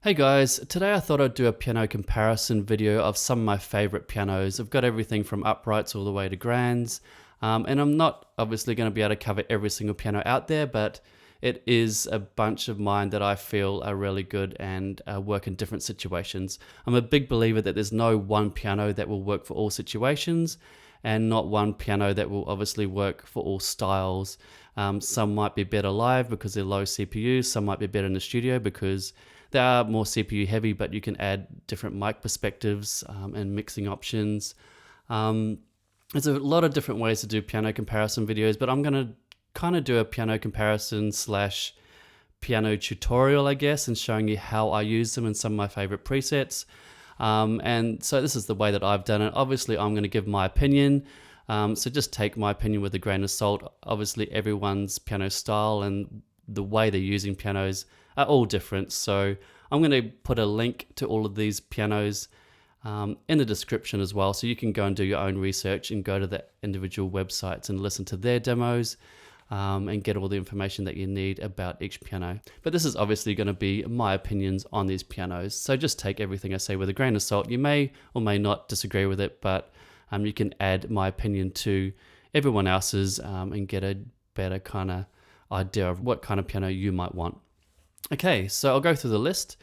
Hey guys, today I thought I'd do a piano comparison video of some of my favorite pianos. I've got everything from uprights all the way to grands, and I'm not obviously going to be able to cover every single piano out there, but it is a bunch of mine that I feel are really good and work in different situations. I'm a big believer that there's no one piano that will work for all situations, and not one piano that will obviously work for all styles. Some might be better live because they're low CPU, some might be better in the studio because they are more CPU heavy, but you can add different mic perspectives and mixing options. There's a lot of different ways to do piano comparison videos, but I'm going to kind of do a piano comparison slash piano tutorial, I guess, and showing you how I use them in some of my favorite presets. And so this is the way that I've done it. Obviously, I'm going to give my opinion. So just take my opinion with a grain of salt. Obviously, everyone's piano style and the way they're using pianos are all different. So I'm going to put a link to all of these pianos in the description as well. So you can go and do your own research and go to the individual websites and listen to their demos and get all the information that you need about each piano. But this is obviously going to be my opinions on these pianos. So just take everything I say with a grain of salt. You may or may not disagree with it, but you can add my opinion to everyone else's and get a better kind of idea of what kind of piano you might want. Okay, so I'll go through the list.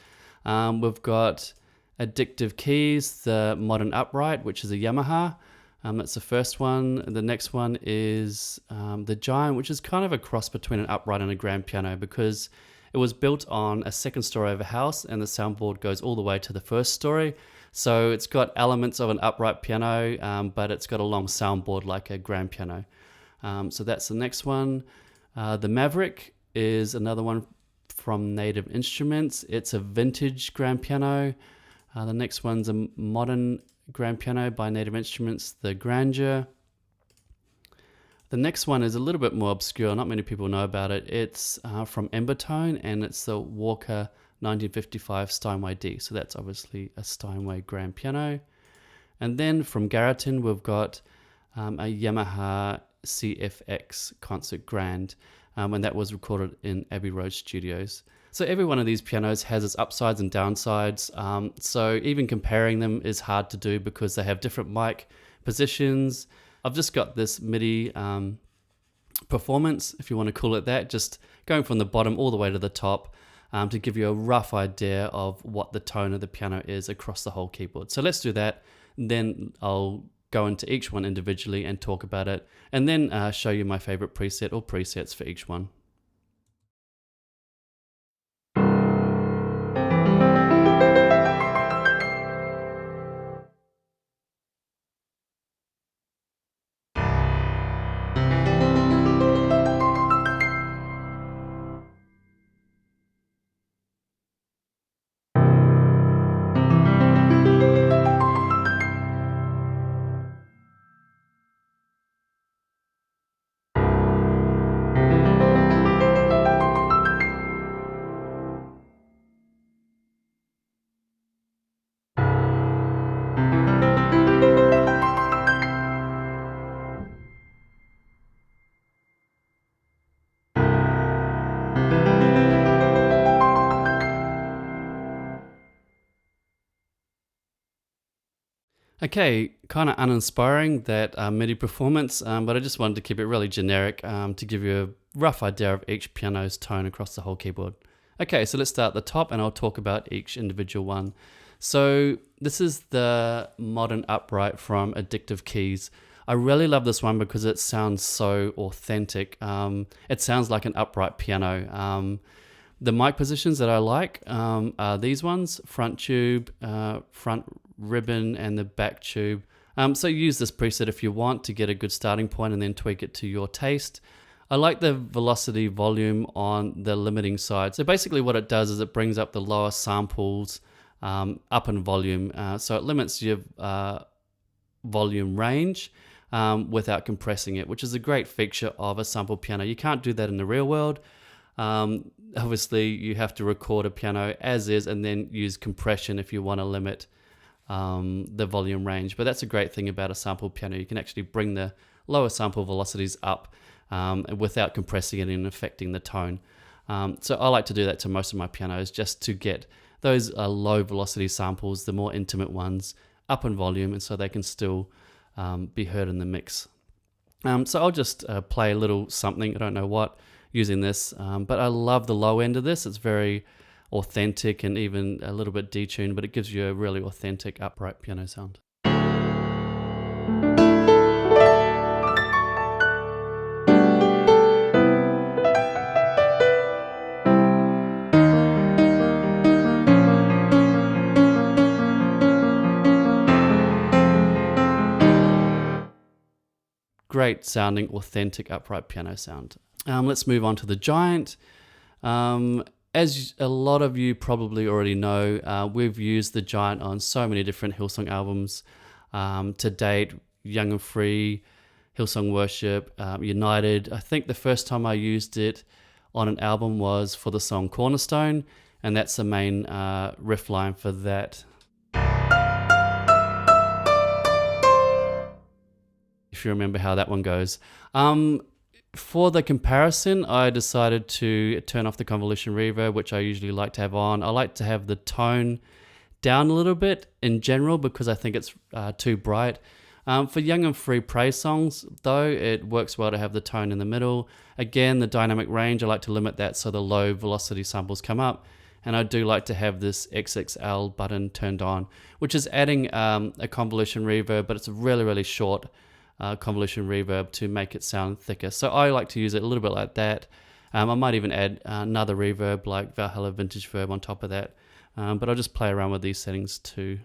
We've got Addictive Keys, the modern upright, which is a Yamaha. That's the first one. The next one is the Giant, which is kind of a cross between an upright and a grand piano because it was built on a second story of a house and the soundboard goes all the way to the first story. So it's got elements of an upright piano, but it's got a long soundboard like a grand piano. So that's the next one. The Maverick is another one from Native Instruments. It's a vintage grand piano. The next one's a modern grand piano by Native Instruments, the Grandeur. The next one is a little bit more obscure. Not many people know about it. It's from Embertone, and it's the Walker 1955 Steinway D. So that's obviously a Steinway grand piano. And then from Garritan, we've got a Yamaha CFX Concert Grand, and that was recorded in Abbey Road Studios. So every one of these pianos has its upsides and downsides. So even comparing them is hard to do because they have different mic positions. I've just got this MIDI performance, if you want to call it that, just going from the bottom all the way to the top to give you a rough idea of what the tone of the piano is across the whole keyboard. So let's do that. Then I'll go into each one individually and talk about it, and then show you my favorite preset or presets for each one. Okay, kind of uninspiring that MIDI performance, but I just wanted to keep it really generic to give you a rough idea of each piano's tone across the whole keyboard. Okay, so let's start at the top and I'll talk about each individual one. So this is the modern upright from Addictive Keys. I really love this one because it sounds so authentic. It sounds like an upright piano. The mic positions that I like are these ones, front tube, front ribbon, and the back tube. So use this preset if you want to get a good starting point and then tweak it to your taste. I like the velocity volume on the limiting side. So basically what it does is it brings up the lower samples up in volume. So it limits your volume range without compressing it, which is a great feature of a sample piano. You can't do that in the real world. Obviously you have to record a piano as is and then use compression if you want to limit the volume range. But that's a great thing about a sample piano. You can actually bring the lower sample velocities up without compressing it and affecting the tone. So I like to do that to most of my pianos just to get those are low velocity samples, the more intimate ones, up in volume, and so they can still be heard in the mix. So I'll just play a little something, I don't know what, using this, but I love the low end of this. It's very authentic and even a little bit detuned, but it gives you a really authentic upright piano sound. Great sounding, authentic upright piano sound. Let's move on to the Giant. As a lot of you probably already know, we've used the Giant on so many different Hillsong albums to date. Young and Free, Hillsong Worship, United. I think the first time I used it on an album was for the song Cornerstone, and that's the main riff line for that. If you remember how that one goes. For the comparison, I decided to turn off the convolution reverb, which I usually like to have on. I like to have the tone down a little bit in general because I think it's too bright. For Young and Free praise songs, though, it works well to have the tone in the middle. Again, the dynamic range, I like to limit that so the low velocity samples come up. And I do like to have this XXL button turned on, which is adding a convolution reverb, but it's a really, really short convolution reverb to make it sound thicker. So I like to use it a little bit like that. I might even add another reverb like Valhalla Vintage Verb on top of that. But I'll just play around with these settings too.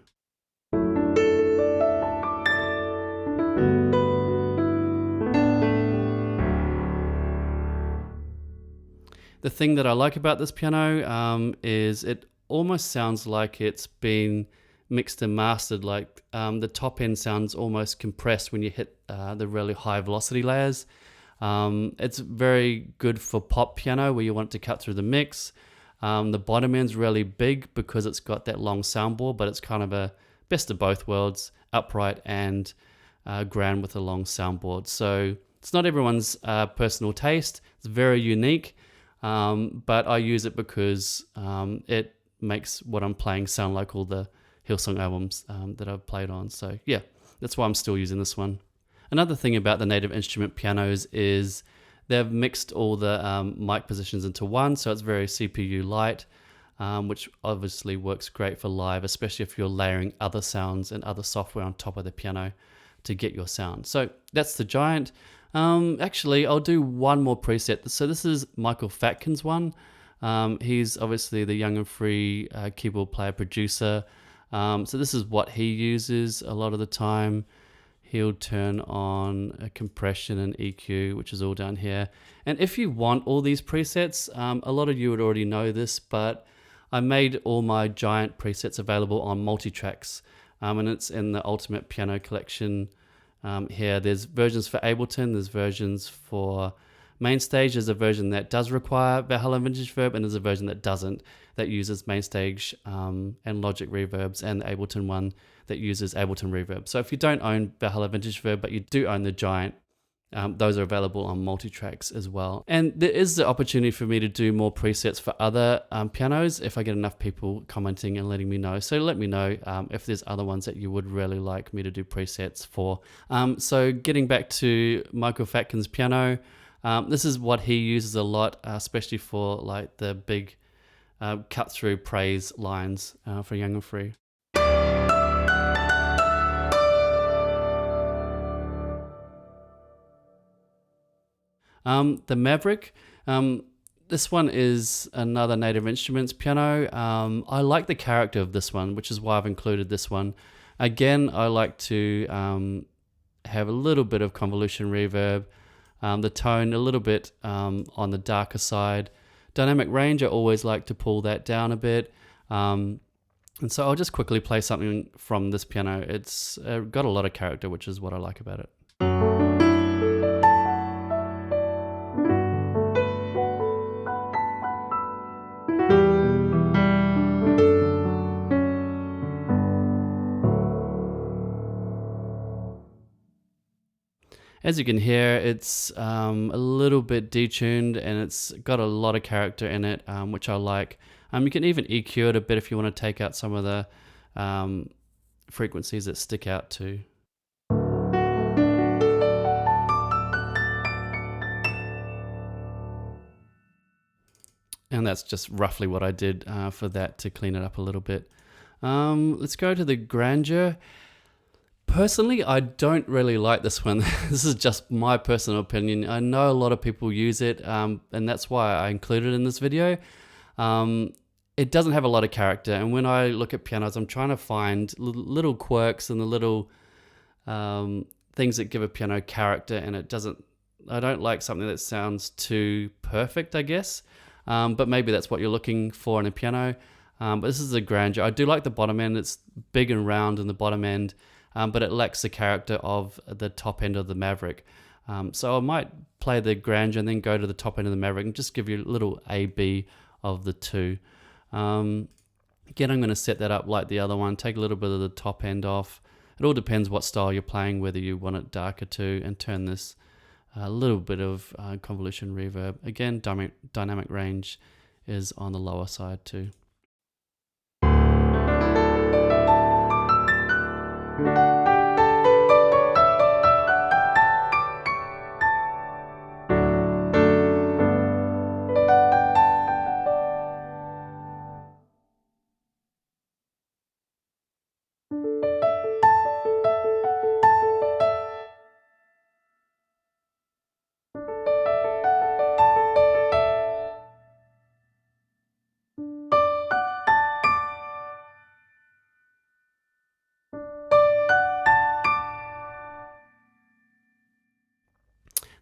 The thing that I like about this piano is it almost sounds like it's been mixed and mastered. Like the top end sounds almost compressed when you hit the really high velocity layers. It's very good for pop piano where you want to cut through the mix. The bottom end's really big because it's got that long soundboard, but it's kind of a best of both worlds, upright and grand with a long soundboard. So it's not everyone's personal taste. It's very unique, but I use it because it makes what I'm playing sound like all the Hillsong albums that I've played on. So yeah, that's why I'm still using this one. Another thing about the Native Instrument pianos is they've mixed all the mic positions into one, so it's very CPU light, which obviously works great for live, especially if you're layering other sounds and other software on top of the piano to get your sound. So that's the Giant. Actually, I'll do one more preset. So this is Michael Fatkin's one. He's obviously the Young and Free keyboard player producer. So this is what he uses a lot of the time. He'll turn on a compression and EQ, which is all down here. And if you want all these presets, a lot of you would already know this, but I made all my Giant presets available on multi-tracks, and it's in the Ultimate Piano Collection here. There's versions for Ableton, there's versions for Mainstage. There's a version that does require Valhalla Vintage Verb, and there's a version that doesn't, that uses Mainstage and Logic reverbs, and the Ableton one that uses Ableton reverb. So if you don't own Valhalla Vintage Verb, but you do own the Giant, those are available on multi-tracks as well. And there is the opportunity for me to do more presets for other pianos if I get enough people commenting and letting me know. So let me know if there's other ones that you would really like me to do presets for. So getting back to Michael Fatkin's piano, this is what he uses a lot, especially for like the big cut through praise lines for Young and Free. The Maverick, this one is another Native Instruments piano. I like the character of this one, which is why I've included this one. Again, I like to have a little bit of convolution reverb, the tone a little bit on the darker side. Dynamic range, I always like to pull that down a bit. And so I'll just quickly play something from this piano. It's got a lot of character, which is what I like about it. As you can hear, it's a little bit detuned and it's got a lot of character in it, which I like. You can even EQ it a bit if you want to take out some of the frequencies that stick out too. And that's just roughly what I did for that to clean it up a little bit. Let's go to the grandeur. Personally, I don't really like this one. This is just my personal opinion. I know a lot of people use it, and that's why I included it in this video. It doesn't have a lot of character, and when I look at pianos, I'm trying to find little quirks and the little things that give a piano character, and I don't like something that sounds too perfect, I guess. But maybe that's what you're looking for in a piano. But this is a grandeur. I do like the bottom end. It's big and round in the bottom end, but it lacks the character of the top end of the Maverick. So I might play the grandeur and then go to the top end of the Maverick and just give you a little A-B of the two. Again, I'm going to set that up like the other one. Take a little bit of the top end off. It all depends what style you're playing, whether you want it darker too, and turn this a little bit of convolution reverb. Again, dynamic range is on the lower side too.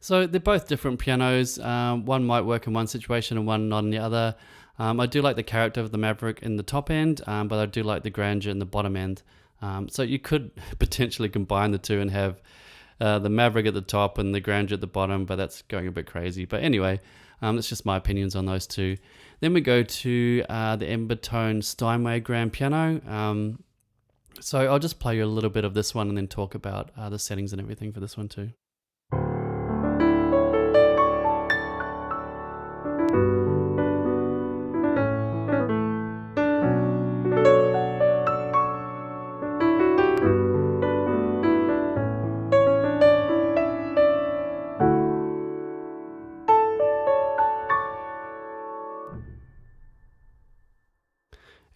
So they're both different pianos. One might work in one situation and one not in the other. I do like the character of the Maverick in the top end, but I do like the grandeur in the bottom end. So you could potentially combine the two and have the Maverick at the top and the grandeur at the bottom, but that's going a bit crazy. But anyway, that's just my opinions on those two. Then we go to the Embertone Steinway grand piano. So I'll just play you a little bit of this one and then talk about the settings and everything for this one too.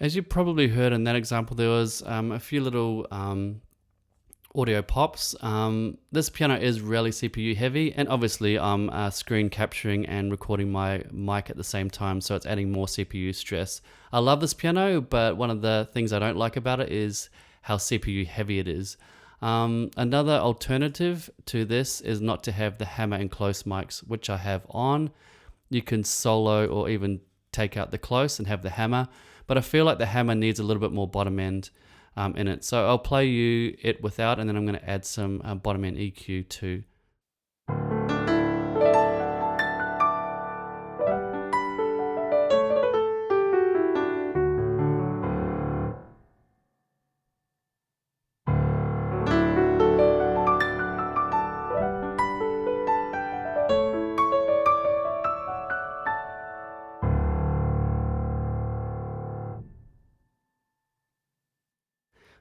As you probably heard in that example, there was a few little audio pops. This piano is really CPU heavy, and obviously I'm screen capturing and recording my mic at the same time, so it's adding more CPU stress. I love this piano, but one of the things I don't like about it is how CPU heavy it is. Another alternative to this is not to have the hammer and close mics, which I have on. You can solo or even take out the close and have the hammer, but I feel like the hammer needs a little bit more bottom end in it. So I'll play you it without, and then I'm going to add some bottom end EQ too.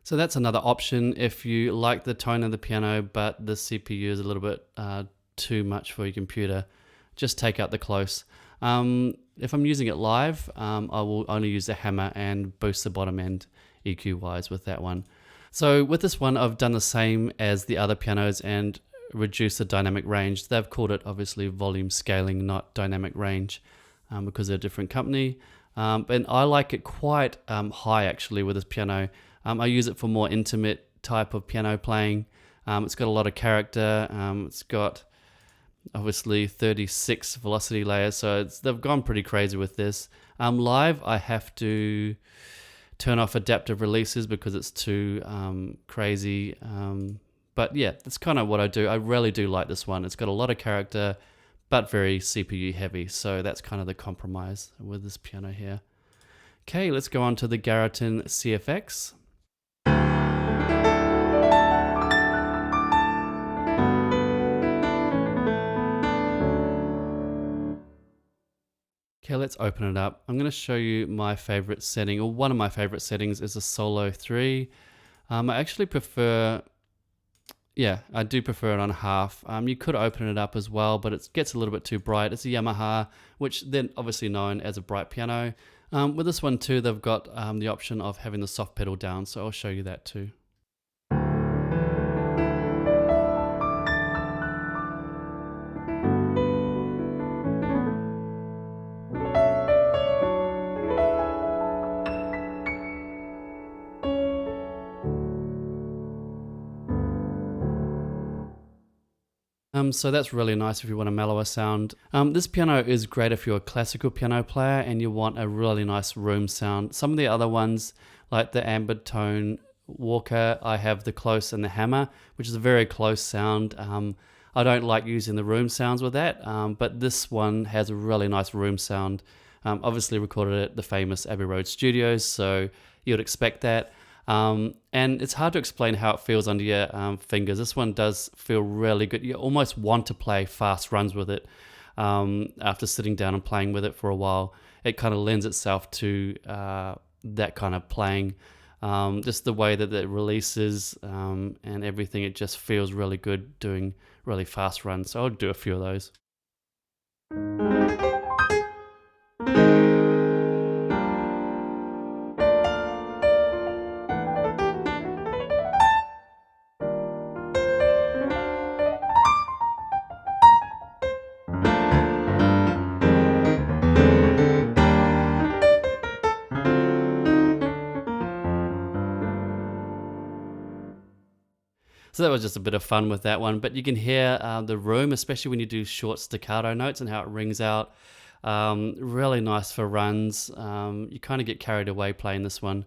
So that's another option if you like the tone of the piano, but the CPU is a little bit too much for your computer. Just take out the close. If I'm using it live, I will only use the hammer and boost the bottom end EQ wise with that one. So with this one, I've done the same as the other pianos and reduced the dynamic range. They've called it obviously volume scaling, not dynamic range, because they're a different company. And I like it quite high actually with this piano. I use it for more intimate type of piano playing. It's got a lot of character. It's got obviously 36 velocity layers, so they've gone pretty crazy with this. Live, I have to turn off adaptive releases because it's too crazy. But yeah, that's kind of what I do. I really do like this one. It's got a lot of character, but very CPU heavy. So that's kind of the compromise with this piano here. Okay, let's go on to the Garritan CFX. Okay, let's open it up. I'm going to show you my favorite setting, or one of my favorite settings is a solo 3. I actually prefer, yeah, I do prefer it on half. You could open it up as well, but it gets a little bit too bright. It's a Yamaha, which then obviously known as a bright piano. With this one too, they've got the option of having the soft pedal down, so I'll show you that too. So that's really nice if you want a mellower sound. This piano is great if you're a classical piano player and you want a really nice room sound. Some of the other ones, like the Embertone Walker, I have the close and the hammer, which is a very close sound. I don't like using the room sounds with that, but this one has a really nice room sound. Obviously recorded at the famous Abbey Road Studios, so you'd expect that. And it's hard to explain how it feels under your fingers. This one does feel really good. You almost want to play fast runs with it after sitting down and playing with it for a while. It kind of lends itself to that kind of playing. Just the way that it releases and everything, it just feels really good doing really fast runs. So I'll do a few of those. So that was just a bit of fun with that one, but you can hear the room, especially when you do short staccato notes and how it rings out. Really nice for runs. You kind of get carried away playing this one,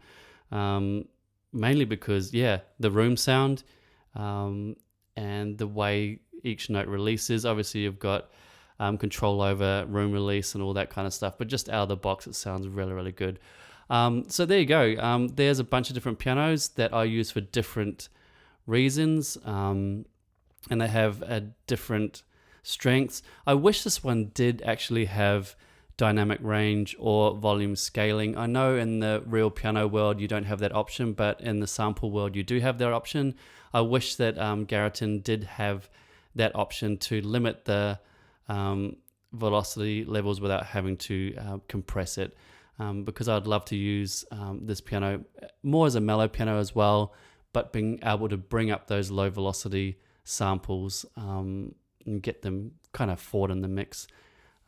mainly because, yeah, the room sound and the way each note releases. Obviously, you've got control over room release and all that kind of stuff, but just out of the box, it sounds really, really good. So there you go. There's a bunch of different pianos that I use for different reasons, and they have different strengths. I wish this one did actually have dynamic range or volume scaling. I know in the real piano world you don't have that option, but in the sample world you do have that option. I wish that Garritan did have that option to limit the velocity levels without having to compress it, because I'd love to use this piano more as a mellow piano as well, but being able to bring up those low velocity samples and get them kind of forward in the mix,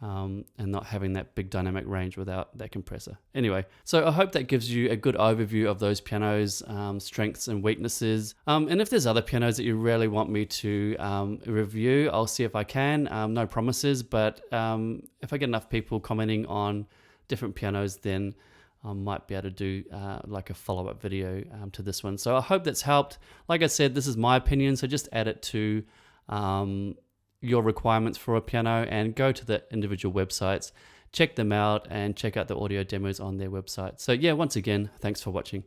and not having that big dynamic range without that compressor. Anyway, so I hope that gives you a good overview of those pianos, strengths and weaknesses. And if there's other pianos that you really want me to review, I'll see if I can. No promises, but if I get enough people commenting on different pianos, then I might be able to do like a follow-up video to this one. So I hope that's helped. Like I said, this is my opinion, so just add it to your requirements for a piano and go to the individual websites, check them out and check out the audio demos on their website. So yeah, once again, thanks for watching.